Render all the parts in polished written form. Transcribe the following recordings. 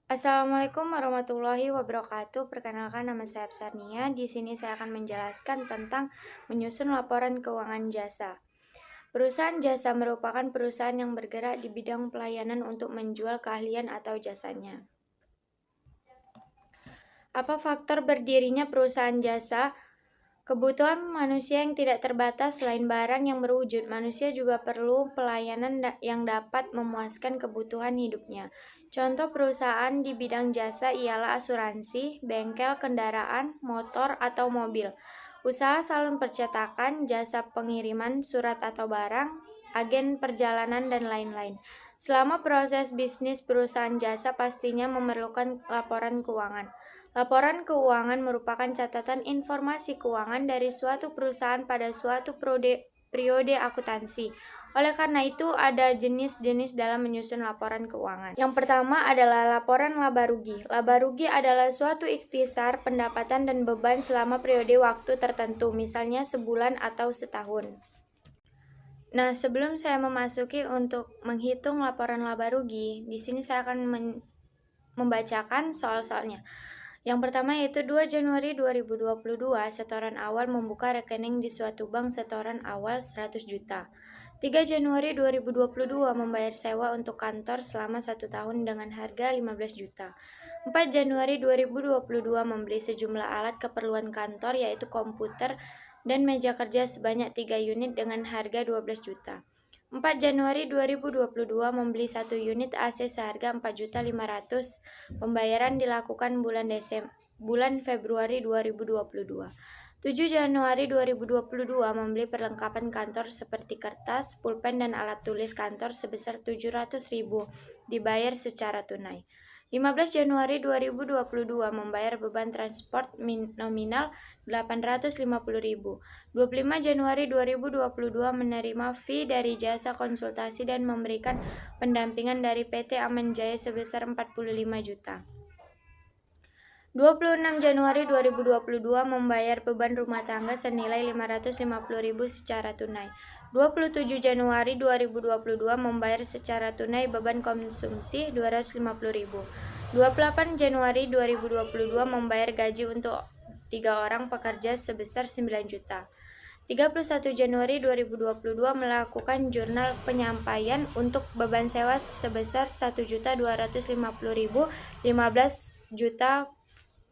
Assalamualaikum warahmatullahi wabarakatuh. Perkenalkan, nama saya Absarnia. Di sini saya akan menjelaskan tentang menyusun laporan keuangan jasa. Perusahaan jasa merupakan perusahaan yang bergerak di bidang pelayanan untuk menjual keahlian atau jasanya. Apa faktor berdirinya perusahaan jasa? Kebutuhan manusia yang tidak terbatas. Selain barang yang berwujud, manusia juga perlu pelayanan yang dapat memuaskan kebutuhan hidupnya. Contoh perusahaan di bidang jasa ialah asuransi, bengkel kendaraan, motor atau mobil, usaha salon percetakan, jasa pengiriman surat atau barang, agen perjalanan, dan lain-lain. Selama proses bisnis perusahaan jasa pastinya memerlukan laporan keuangan. Laporan keuangan merupakan catatan informasi keuangan dari suatu perusahaan pada suatu periode akuntansi. Oleh karena itu, ada jenis-jenis dalam menyusun laporan keuangan. Yang pertama adalah laporan laba rugi. Laba rugi adalah suatu ikhtisar pendapatan dan beban selama periode waktu tertentu, misalnya sebulan atau setahun. Nah, sebelum saya memasuki untuk menghitung laporan laba rugi, di sini saya akan membacakan soal-soalnya. Yang pertama yaitu 2 Januari 2022, setoran awal membuka rekening di suatu bank, setoran awal 100 juta. 3 Januari 2022 membayar sewa untuk kantor selama 1 tahun dengan harga 15 juta. 4 Januari 2022 membeli sejumlah alat keperluan kantor yaitu komputer dan meja kerja sebanyak 3 unit dengan harga 12 juta. 4 Januari 2022 membeli 1 unit AC seharga 4.500.000. Pembayaran dilakukan bulan Februari 2022. 7 Januari 2022 membeli perlengkapan kantor seperti kertas, pulpen, dan alat tulis kantor sebesar 700.000, dibayar secara tunai. 15 Januari 2022 membayar beban transport nominal 850.000. 25 Januari 2022 menerima fee dari jasa konsultasi dan memberikan pendampingan dari PT Aman Jaya sebesar 45 juta. 26 Januari 2022 membayar beban rumah tangga senilai 550.000 secara tunai. 27 Januari 2022 membayar secara tunai beban konsumsi 250.000. 28 Januari 2022 membayar gaji untuk 3 orang pekerja sebesar 9 juta. 31 Januari 2022 melakukan jurnal penyampaian untuk beban sewa sebesar 1.250.000, 15 juta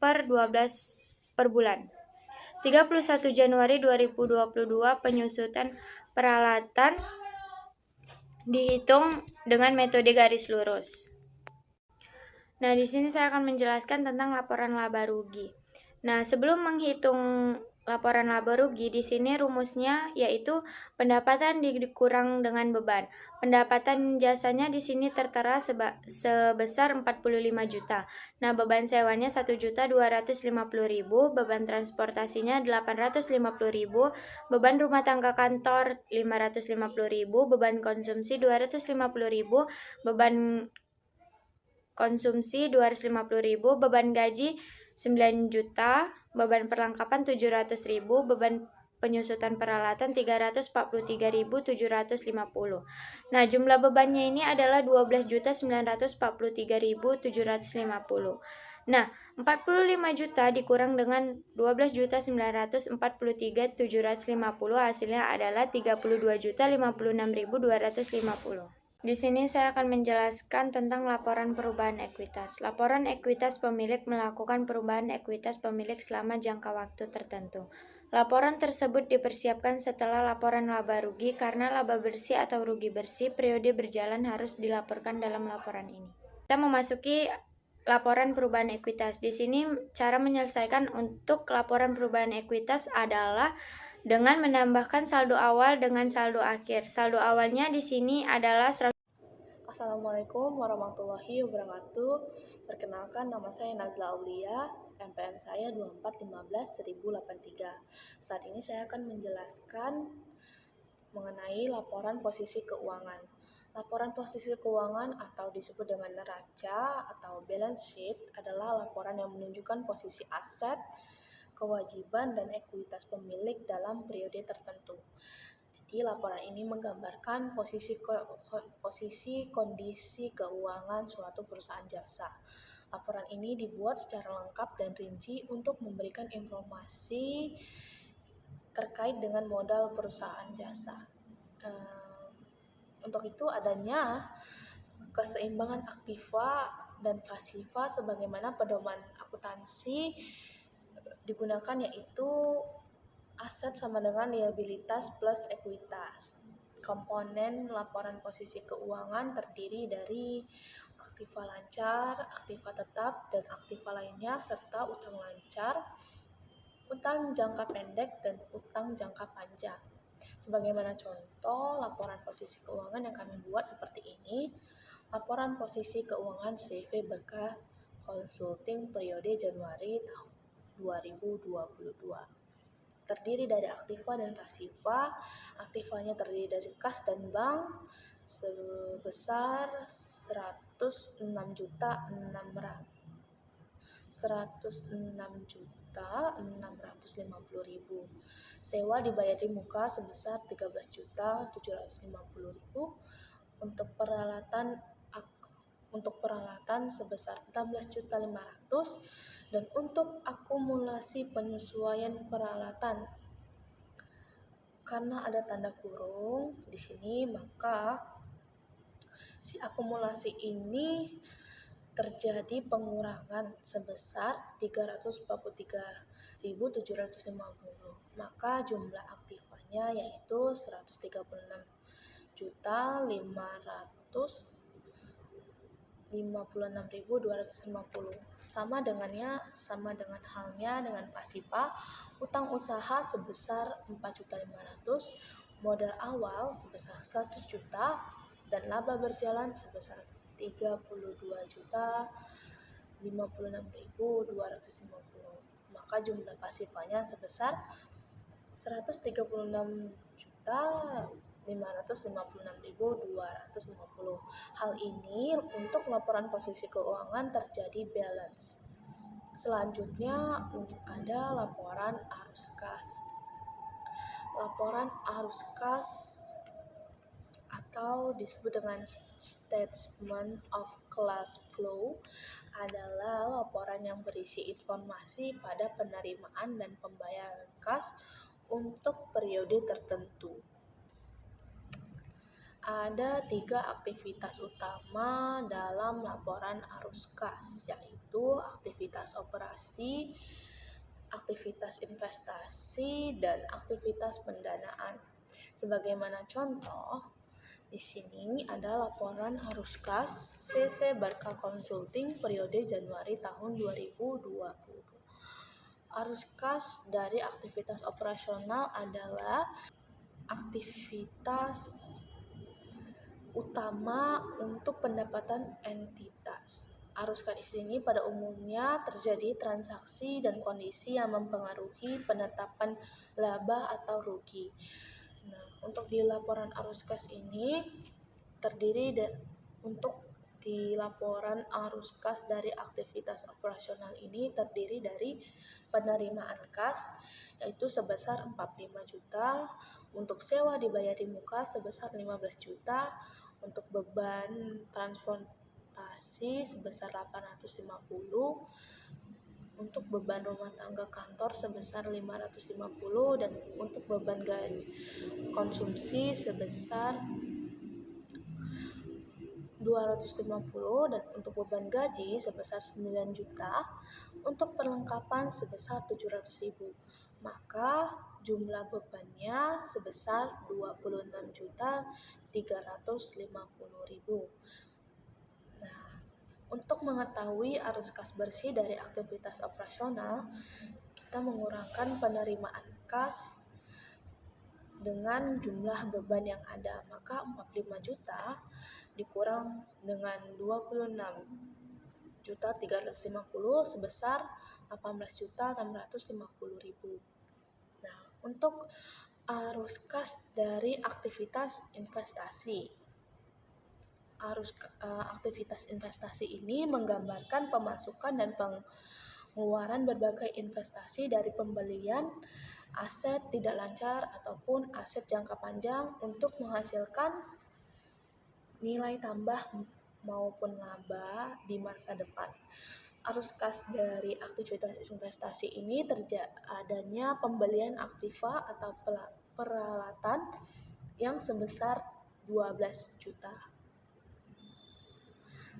per 12 per bulan. 31 Januari 2022 penyusutan peralatan dihitung dengan metode garis lurus. Nah, di sini saya akan menjelaskan tentang laporan laba rugi. Nah, sebelum menghitung laporan laba rugi, di sini rumusnya yaitu pendapatan dikurang dengan beban. Pendapatan jasanya di sini tertera sebesar 45 juta. Nah, beban sewanya 1.250.000, beban transportasinya 850.000, beban rumah tangga kantor 550.000, beban konsumsi 250.000, beban konsumsi 250.000, beban gaji 9 juta, beban perlengkapan 700.000, beban penyusutan peralatan 343.750. Nah, jumlah bebannya ini adalah 12.943.750. Nah, 45 juta dikurang dengan 12.943.750 hasilnya adalah 32.056.250. Di sini saya akan menjelaskan tentang laporan perubahan ekuitas. Laporan ekuitas pemilik melakukan perubahan ekuitas pemilik selama jangka waktu tertentu. Laporan tersebut dipersiapkan setelah laporan laba rugi karena laba bersih atau rugi bersih periode berjalan harus dilaporkan dalam laporan ini. Kita memasuki laporan perubahan ekuitas. Di sini cara menyelesaikan untuk laporan perubahan ekuitas adalah dengan menambahkan saldo awal dengan saldo akhir. Saldo awalnya di sini adalah Assalamualaikum warahmatullahi wabarakatuh. Perkenalkan, nama saya Nazla Aulia, NPM saya 2415-1083. Saat ini saya akan menjelaskan mengenai laporan posisi keuangan. Laporan posisi keuangan atau disebut dengan neraca atau balance sheet adalah laporan yang menunjukkan posisi aset, kewajiban, dan ekuitas pemilik dalam periode tertentu. Jadi laporan ini menggambarkan posisi kondisi keuangan suatu perusahaan jasa. Laporan ini dibuat secara lengkap dan rinci untuk memberikan informasi terkait dengan modal perusahaan jasa. Untuk itu adanya keseimbangan aktiva dan pasiva sebagaimana pedoman akuntansi digunakan, yaitu aset sama dengan liabilitas plus ekuitas. Komponen laporan posisi keuangan terdiri dari aktiva lancar, aktiva tetap, dan aktiva lainnya, serta utang lancar, utang jangka pendek, dan utang jangka panjang. Sebagaimana contoh, laporan posisi keuangan yang kami buat seperti ini. Laporan posisi keuangan CV Berkah Consulting periode Januari tahun 2022. Terdiri dari aktiva dan pasiva. Aktivanya terdiri dari kas dan bank sebesar 106.650.000. Sewa dibayar di muka sebesar 13.750.000. Untuk peralatan sebesar 16.500.000, dan untuk akumulasi penyesuaian peralatan karena ada tanda kurung di sini, maka si akumulasi ini terjadi pengurangan sebesar 343.750. Maka jumlah aktifanya yaitu 136.556.250. Sama dengan halnya dengan pasiva. Utang usaha sebesar 4.500.000, modal awal sebesar 100 juta, dan laba berjalan sebesar 32.056.250. Maka jumlah pasifanya sebesar 136.556.250. Hal ini untuk laporan posisi keuangan terjadi balance. Selanjutnya ada laporan arus kas. Laporan arus kas atau disebut dengan Statement of Cash Flow adalah laporan yang berisi informasi pada penerimaan dan pembayaran kas untuk periode tertentu. Ada 3 aktivitas utama dalam laporan arus kas, yaitu aktivitas operasi, aktivitas investasi, dan aktivitas pendanaan. Sebagaimana contoh, di sini ada laporan arus kas CV Berkah Consulting periode Januari tahun 2020. Arus kas dari aktivitas operasional adalah aktivitas utama untuk pendapatan entitas. Arus kas ini pada umumnya terjadi transaksi dan kondisi yang mempengaruhi penetapan laba atau rugi. Untuk di laporan arus kas ini untuk di laporan arus kas dari aktivitas operasional ini terdiri dari penerimaan kas yaitu sebesar 45 juta, untuk sewa dibayar di muka sebesar 15 juta, untuk beban transportasi sebesar 850, untuk beban rumah tangga kantor sebesar 550, dan untuk beban gaji konsumsi sebesar 250, dan untuk beban gaji sebesar 9 juta, untuk perlengkapan sebesar 700.000. Maka jumlah bebannya sebesar 26.350.000. Untuk mengetahui arus kas bersih dari aktivitas operasional, kita mengurangkan penerimaan kas dengan jumlah beban yang ada. Maka 45 juta dikurang dengan 26.350 sebesar 18.650.000. Untuk arus kas dari aktivitas investasi. Aktivitas investasi ini menggambarkan pemasukan dan pengeluaran berbagai investasi dari pembelian aset tidak lancar ataupun aset jangka panjang untuk menghasilkan nilai tambah maupun laba di masa depan. Arus kas dari aktivitas investasi ini adanya pembelian aktiva atau peralatan yang sebesar 12 juta.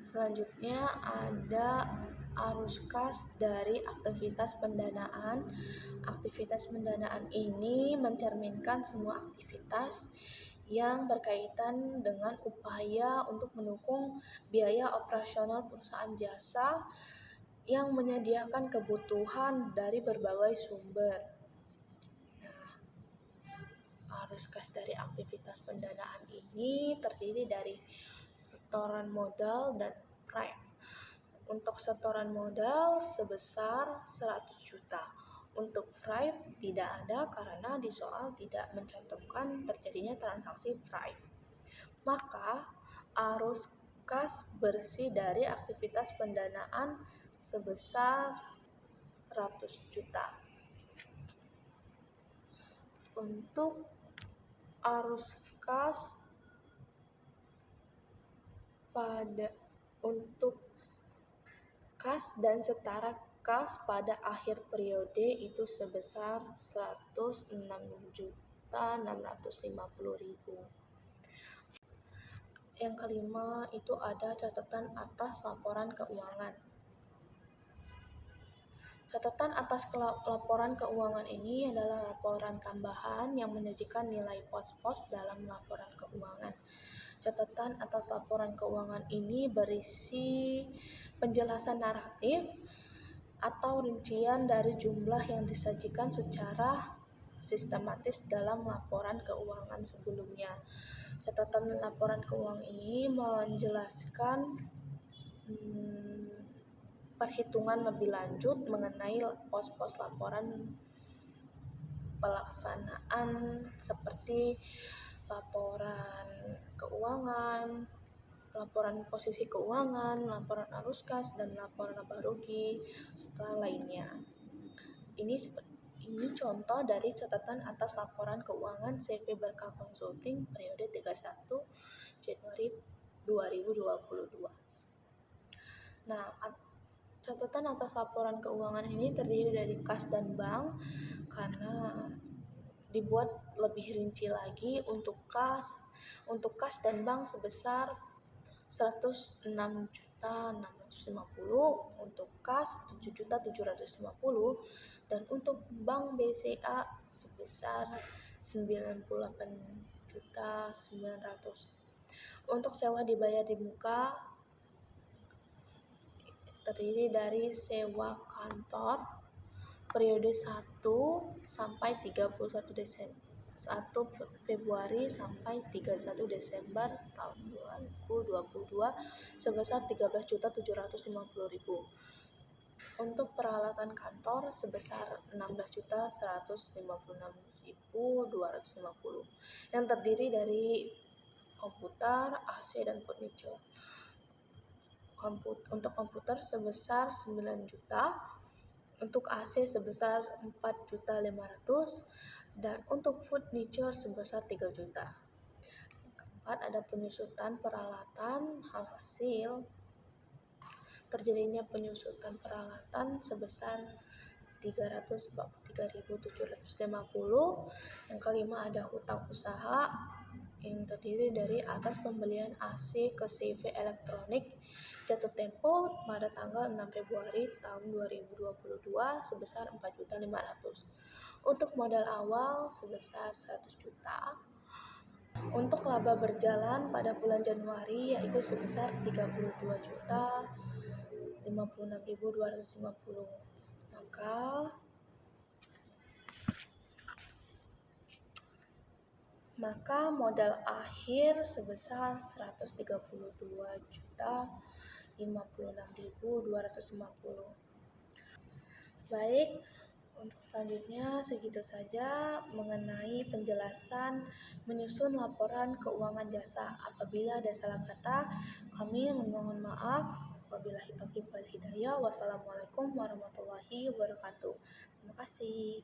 Selanjutnya ada arus kas dari aktivitas pendanaan. Aktivitas pendanaan ini mencerminkan semua aktivitas yang berkaitan dengan upaya untuk mendukung biaya operasional perusahaan jasa yang menyediakan kebutuhan dari berbagai sumber. Arus kas dari aktivitas pendanaan ini terdiri dari setoran modal dan prime. Untuk setoran modal sebesar 100 juta. Untuk prime tidak ada karena di soal tidak mencantumkan terjadinya transaksi prime. Maka arus kas bersih dari aktivitas pendanaan sebesar 100 juta. Untuk arus kas dan setara kas pada akhir periode itu sebesar 106.650.000. Yang kelima itu ada catatan atas laporan keuangan. Catatan atas laporan keuangan ini adalah laporan tambahan yang menyajikan nilai pos-pos dalam laporan keuangan. Catatan atas laporan keuangan ini berisi penjelasan naratif atau rincian dari jumlah yang disajikan secara sistematis dalam laporan keuangan sebelumnya. Catatan laporan keuangan ini menjelaskan perhitungan lebih lanjut mengenai pos-pos laporan pelaksanaan seperti laporan keuangan, laporan posisi keuangan, laporan arus kas, dan laporan laba rugi serta lainnya. Ini contoh dari catatan atas laporan keuangan CV Berkah Consulting periode 31 Januari 2022. Nah, catatan atas laporan keuangan ini terdiri dari kas dan bank karena dibuat lebih rinci lagi untuk kas dan bank sebesar 106.650, untuk kas 7.750, dan untuk bank BCA sebesar 98.900. Untuk sewa dibayar di muka terdiri dari sewa kantor periode 1 sampai 31 Desember 1 Februari sampai 31 Desember tahun 2022 sebesar 13.750.000. Untuk peralatan kantor sebesar 16.156.250 yang terdiri dari komputer, AC, dan furniture. Untuk komputer sebesar 9 juta, untuk AC sebesar 4.500.000, dan untuk furniture sebesar 3 juta. Keempat, ada penyusutan peralatan. Hasil terjadinya penyusutan peralatan sebesar 343.750. Yang kelima, ada hutang usaha yang terdiri dari atas pembelian AC ke CV Elektronik jatuh tempo pada tanggal 6 Februari tahun 2022 sebesar 4.500.000. Untuk modal awal sebesar 100 juta. Untuk laba berjalan pada bulan Januari yaitu sebesar 32.56.250. Maka modal akhir sebesar 132.056.250. Baik, untuk selanjutnya segitu saja mengenai penjelasan menyusun laporan keuangan jasa. Apabila ada salah kata, kami memohon maaf. Wabillahi taufiq wal hidayah. Wassalamualaikum warahmatullahi wabarakatuh. Terima kasih.